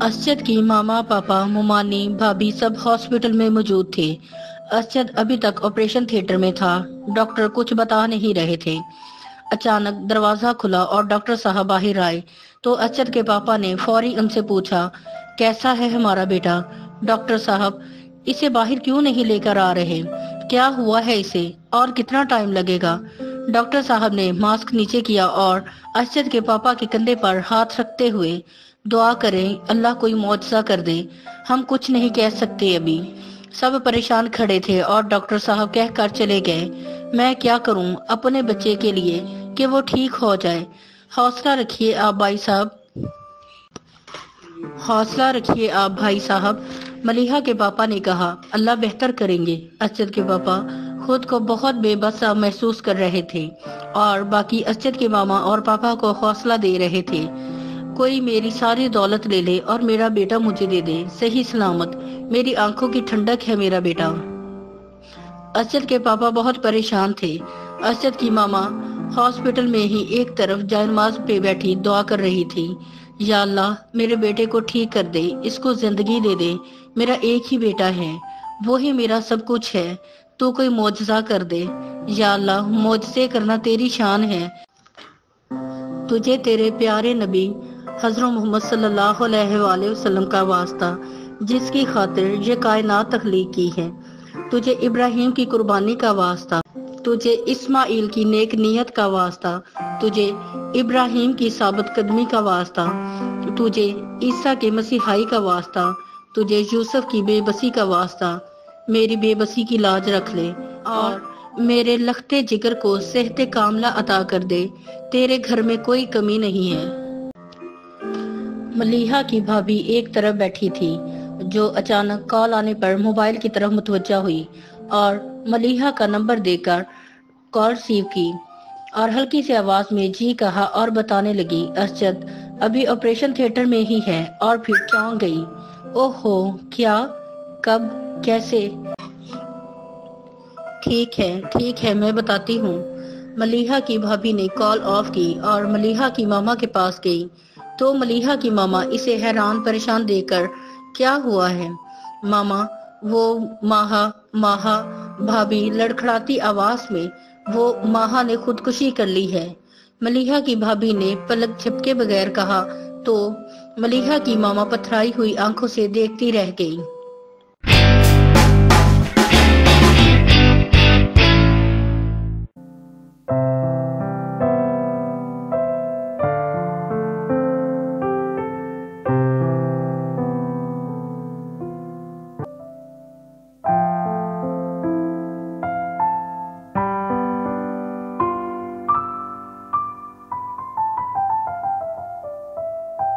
असजद की मामा, पापा, मुमानी, भाभी सब हॉस्पिटल में मौजूद थे। असजद अभी तक ऑपरेशन थिएटर में था। डॉक्टर कुछ बता नहीं रहे थे। अचानक दरवाजा खुला और डॉक्टर साहब बाहर आए तो असजद के पापा ने फौरी उनसे पूछा, कैसा है हमारा बेटा? डॉक्टर साहब, इसे बाहर क्यों नहीं लेकर आ रहे? क्या हुआ है इसे और कितना टाइम लगेगा? डॉक्टर साहब ने मास्क नीचे किया और असजद के पापा के कंधे पर हाथ रखते हुए, दुआ करें अल्लाह कोई मौजज़ा कर दे, हम कुछ नहीं कह सकते अभी। सब परेशान खड़े थे और डॉक्टर साहब कह कर चले गए, मैं क्या करूं अपने बच्चे के लिए कि वो ठीक हो जाए। हौसला रखिए आप भाई साहब, हौसला रखिए आप भाई साहब। मलिहा के पापा ने कहा, अल्लाह बेहतर करेंगे। असजद के पापा खुद को बहुत बेबस महसूस कर रहे थे और बाकी असजद के मामा और पापा को हौसला दे रहे थे। कोई मेरी सारी दौलत ले ले और मेरा बेटा मुझे दे दे, सही सलामत। मेरी आंखों की ठंडक है मेरा बेटा। असजद के पापा बहुत परेशान थे। असजद की मामा हॉस्पिटल में ही एक तरफ जायनमाज पे बैठी दुआ कर रही थी, या अल्लाह मेरे बेटे को ठीक कर दे, इसको जिंदगी दे दे। मेरा एक ही बेटा है, वो ही मेरा सब कुछ है। तू कोई मौजज़ा कर दे या अल्लाह, मौजज़े करना तेरी शान है। तुझे तेरे प्यारे नबी हज़रत मोहम्मद सल्लल्लाहु अलैहि वसल्लम का वास्ता, जिसकी खातिर ये कायनात तख्लीक की है। तुझे इब्राहिम की कुर्बानी का वास्ता, तुझे इस्माइल की नेक नियत का वास्ता, तुझे इब्राहिम की साबित कदमी का वास्ता, तुझे ईसा के मसीहाई का वास्ता, तुझे यूसुफ की बेबसी का वास्ता। मेरी बेबसी की लाज रख ले और मेरे लखते जिगर को सेहते कामला अता कर दे। तेरे घर में कोई कमी नहीं है। मलिहा की भाभी एक तरफ बैठी थी, जो अचानक कॉल आने पर मोबाइल की तरफ मुतवज्जा हुई और मलिहा का नंबर देकर कॉल रिसीव की और हल्की सी आवाज में जी कहा और बताने लगी, असजद अभी ऑपरेशन थिएटर में ही है। और फिर चौंक गई, ओहो, क्या, कब, कैसे? ठीक है मैं बताती हूँ। मलिहा की भाभी ने कॉल ऑफ की और मलिहा की मामा के पास गई तो मलिहा की मामा इसे हैरान परेशान देखकर, क्या हुआ है मामा? वो माहा भाभी लड़खड़ाती आवाज में, वो माहा ने खुदकुशी कर ली है। मलिहा की भाभी ने पलक झपके बगैर कहा तो मलिहा की मामा पथराई हुई आंखों से देखती रह गई।